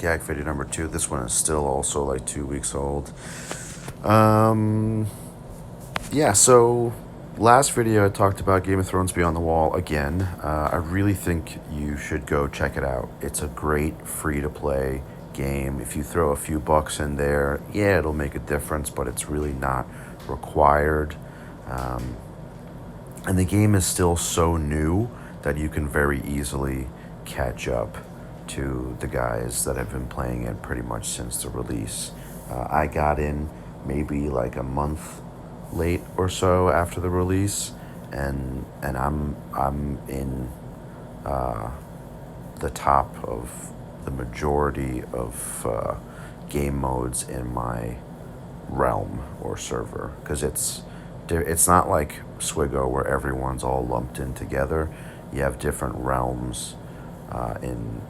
GAC video number 2. This one is still also like 2 weeks old. Yeah, so last video I talked about Game of Thrones Beyond the Wall again. I really think you should go check it out. It's a great free-to-play game. If you throw a few bucks in there, yeah, it'll make a difference, but it's really not required. And the game is still so new that you can very easily catch up to the guys that have been playing it pretty much since the release. I got in maybe like a month late or so after the release, and I'm in the top of the majority of game modes in my realm or server, because it's not like Swigo where everyone's all lumped in together. You have different realms in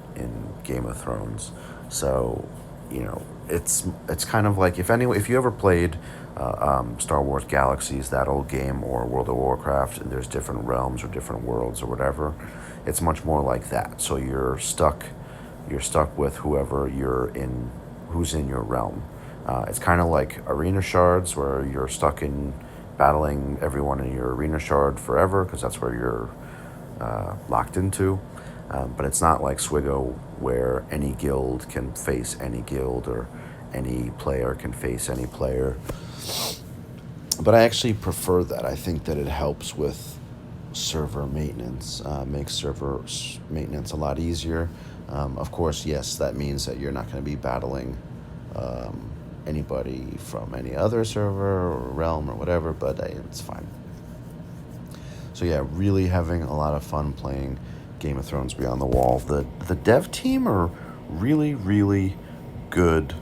Game of Thrones, so it's kind of like if you ever played Star Wars Galaxies, that old game, or World of Warcraft, and there's different realms or different worlds or whatever. It's much more like that. So you're stuck with who's in your realm. It's kind of like arena shards, where you're stuck in battling everyone in your arena shard forever, because that's where you're locked into. But it's not like Swigo, where any guild can face any guild, or any player can face any player. But I actually prefer that. I think that it helps with server maintenance, makes server maintenance a lot easier. Of course, yes, that means that you're not going to be battling anybody from any other server or realm or whatever, but it's fine. So yeah, really having a lot of fun playing Game of Thrones Beyond the Wall. The dev team are really, really good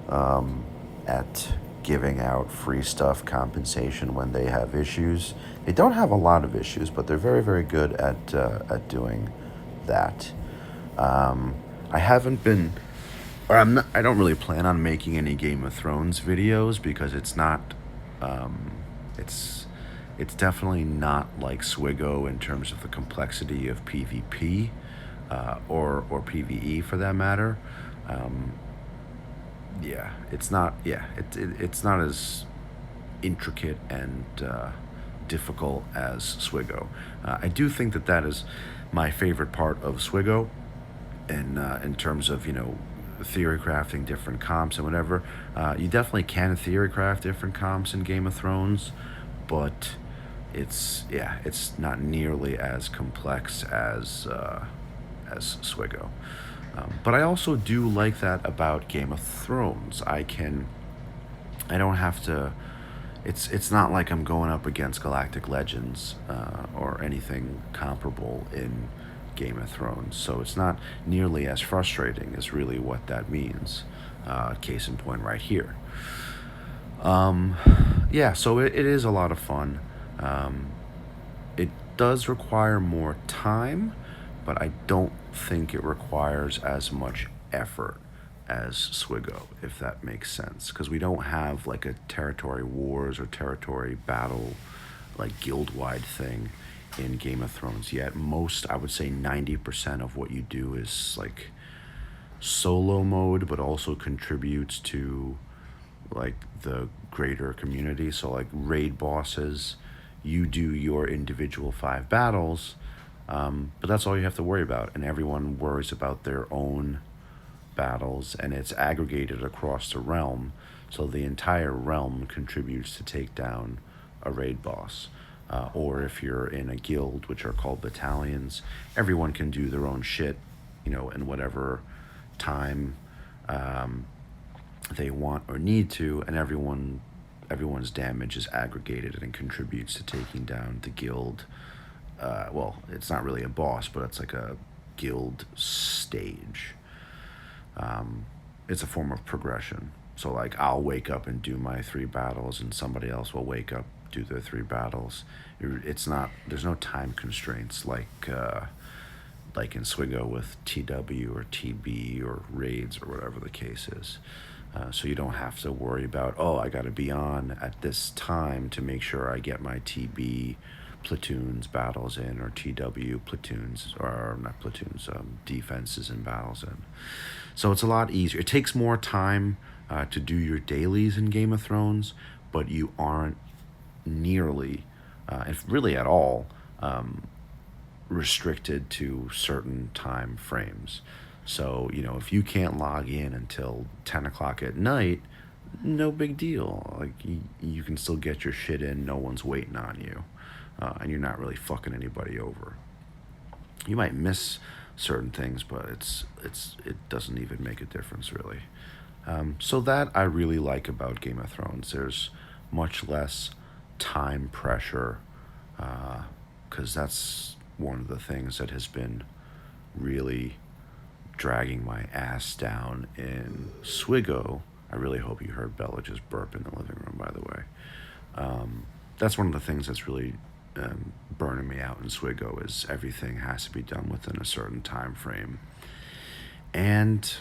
at giving out free stuff compensation when they have issues. They don't have a lot of issues, but they're very, very good at doing that. I haven't been, or I'm not, I don't really plan on making any Game of Thrones videos, because it's not, it's definitely not like Swigo in terms of the complexity of PvP, or PvE for that matter. It's not. It's not as intricate and difficult as Swigo. I do think that is my favorite part of Swigo, in terms of theory crafting different comps and whatever. You definitely can theory craft different comps in Game of Thrones, but it's not nearly as complex as Swigo. But I also do like that about Game of Thrones. I don't have to. It's not like I'm going up against Galactic Legends or anything comparable in Game of Thrones. So it's not nearly as frustrating, is really what that means. Case in point right here. So it is a lot of fun. It does require more time, but I don't think it requires as much effort as Swigo, if that makes sense. Because we don't have like a territory wars or territory battle, like guild-wide thing in Game of Thrones yet. I would say 90% of what you do is like solo mode, but also contributes to like the greater community. So like raid bosses, you do your individual 5 battles, but that's all you have to worry about, and everyone worries about their own battles, and it's aggregated across the realm, so the entire realm contributes to take down a raid boss. Or if you're in a guild, which are called battalions, everyone can do their own shit, in whatever time they want or need to, and everyone's damage is aggregated and contributes to taking down the guild. It's not really a boss, but it's like a guild stage. It's a form of progression. So like I'll wake up and do my 3 battles, and somebody else will wake up, do their 3 battles. There's no time constraints like in Swigo with TW or TB or raids or whatever the case is. So you don't have to worry about, I got to be on at this time to make sure I get my TB platoons battles in, or TW platoons, or not platoons, defenses and battles in. So it's a lot easier. It takes more time to do your dailies in Game of Thrones, but you aren't nearly, if really at all, restricted to certain time frames. So, if you can't log in until 10 o'clock at night, no big deal. Like, you can still get your shit in, no one's waiting on you, and you're not really fucking anybody over. You might miss certain things, but it doesn't even make a difference, really. So that I really like about Game of Thrones. There's much less time pressure, because that's one of the things that has been really dragging my ass down in Swigo. I really hope you heard Bella just burp in the living room, by the way. That's one of the things that's really burning me out in Swigo, is everything has to be done within a certain time frame. And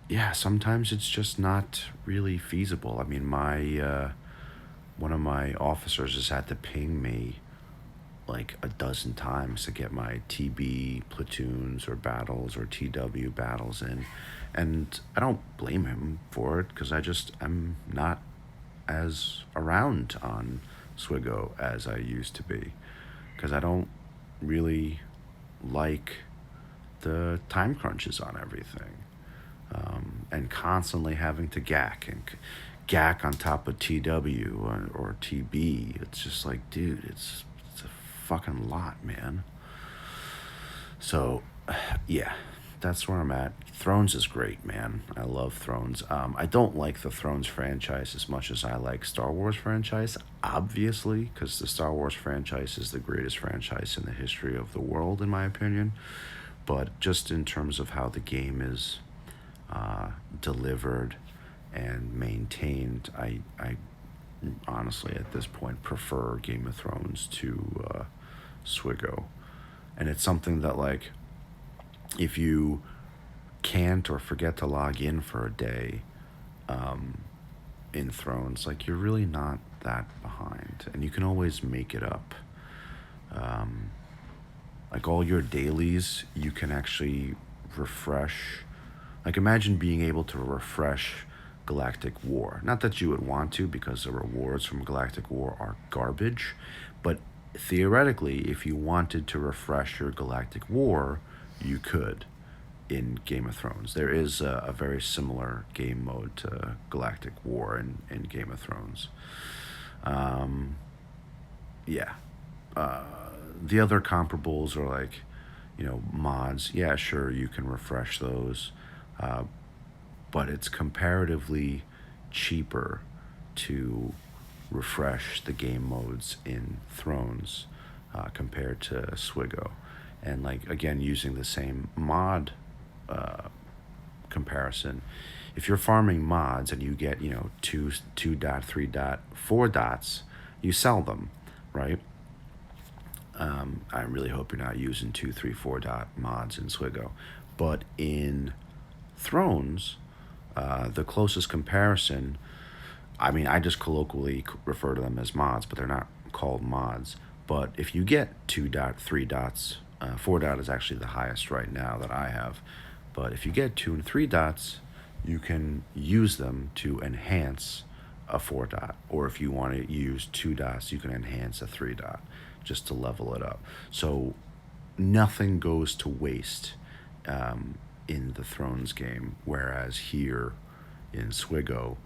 yeah, sometimes it's just not really feasible. I mean, one of my officers has had to ping me like a dozen times to get my TB platoons or battles or TW battles in. And I don't blame him for it, because I'm not as around on Swigo as I used to be, because I don't really like the time crunches on everything, and constantly having to GAC on top of TW or TB. It's just like, dude, it's a fucking lot, man. So, yeah, that's where I'm at. Thrones is great, man. I love Thrones. I don't like the Thrones franchise as much as I like Star Wars franchise, obviously, because the Star Wars franchise is the greatest franchise in the history of the world, in my opinion. But just in terms of how the game is delivered and maintained, I honestly, at this point, prefer Game of Thrones to Swigo. And it's something that, like, if you can't or forget to log in for a day in Thrones, like, you're really not that behind, and you can always make it up. Like, all your dailies, you can actually refresh. Like, imagine being able to refresh Galactic War. Not that you would want to, because the rewards from Galactic War are garbage, but theoretically, if you wanted to refresh your Galactic War, you could in Game of Thrones. There is a very similar game mode to Galactic War in Game of Thrones. Yeah. The other comparables are like, mods. Yeah, sure, you can refresh those, but it's comparatively cheaper to refresh the game modes in Thrones compared to Swigo. And, like, again, using the same mod comparison, if you're farming mods and you get 2.3.4 dots, you sell them, right? I really hope you're not using 2, 3, 4 dot mods in Swigo. But in Thrones, the closest comparison, I mean, I just colloquially refer to them as mods, but they're not called mods. But if you get 2.3 dots, 4 dot is actually the highest right now that I have. But if you get 2 and 3 dots, you can use them to enhance a 4 dot. Or if you want to use 2 dots, you can enhance a 3 dot just to level it up. So nothing goes to waste in the Thrones game. Whereas here in Swigo,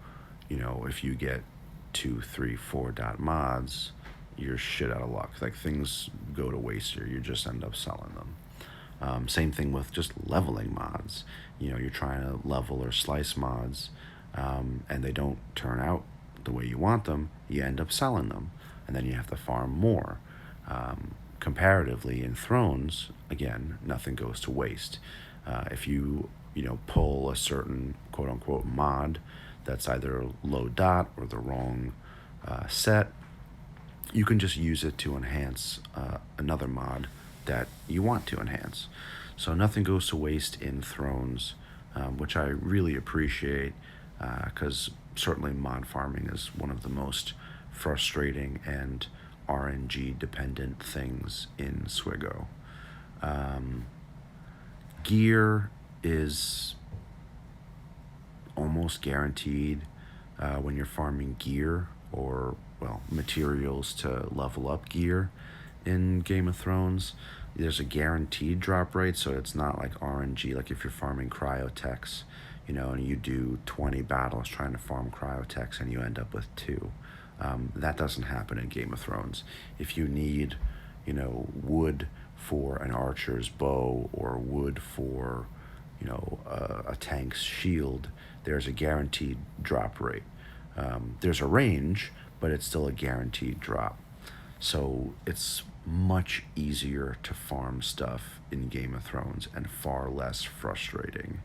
if you get 2, 3, 4 dot mods, you're shit out of luck. Like, things go to waste here. You just end up selling them. Same thing with just leveling mods. You're trying to level or slice mods, and they don't turn out the way you want them. You end up selling them, and then you have to farm more. Comparatively, in Thrones, again, nothing goes to waste. If you pull a certain quote unquote mod that's either low dot or the wrong set, you can just use it to enhance another mod that you want to enhance. So nothing goes to waste in Thrones, which I really appreciate, because certainly mod farming is one of the most frustrating and RNG dependent things in Swigo. Gear is almost guaranteed when you're farming gear or, well, materials to level up gear in Game of Thrones. There's a guaranteed drop rate, so it's not like RNG, like if you're farming cryotechs, and you do 20 battles trying to farm cryotechs and you end up with 2. That doesn't happen in Game of Thrones. If you need, wood for an archer's bow or wood for, a tank's shield, there's a guaranteed drop rate. There's a range, but it's still a guaranteed drop. So it's much easier to farm stuff in Game of Thrones and far less frustrating.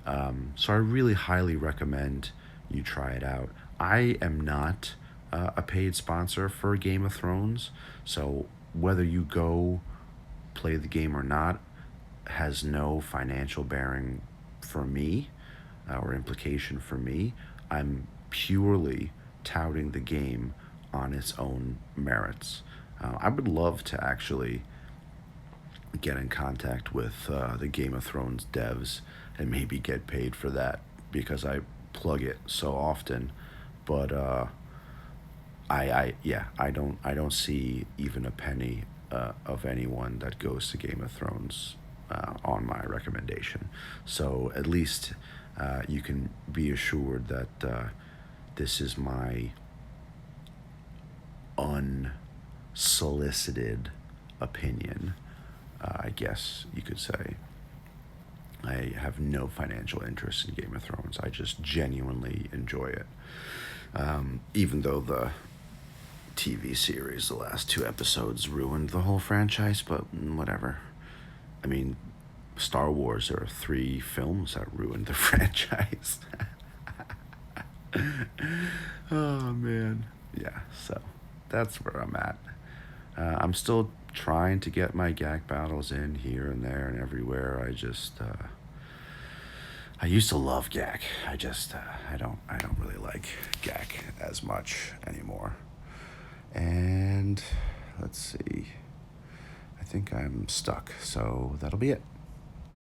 So I really highly recommend you try it out. I am not a paid sponsor for Game of Thrones, so whether you go play the game or not has no financial bearing for me or implication for me. I'm purely touting the game on its own merits. I would love to actually get in contact with the Game of Thrones devs and maybe get paid for that because I plug it so often. But I don't see even a penny of anyone that goes to Game of Thrones on my recommendation. So at least you can be assured that this is my unsolicited opinion, I guess you could say. I have no financial interest in Game of Thrones. I just genuinely enjoy it. Even though the TV series, the last 2 episodes, ruined the whole franchise, but whatever. I mean, Star Wars, there are 3 films that ruined the franchise. Oh, man. Yeah, so that's where I'm at. I'm still trying to get my GAC battles in here and there and everywhere. I used to love GAC. I don't really like GAC as much anymore. And let's see. I think I'm stuck, so that'll be it.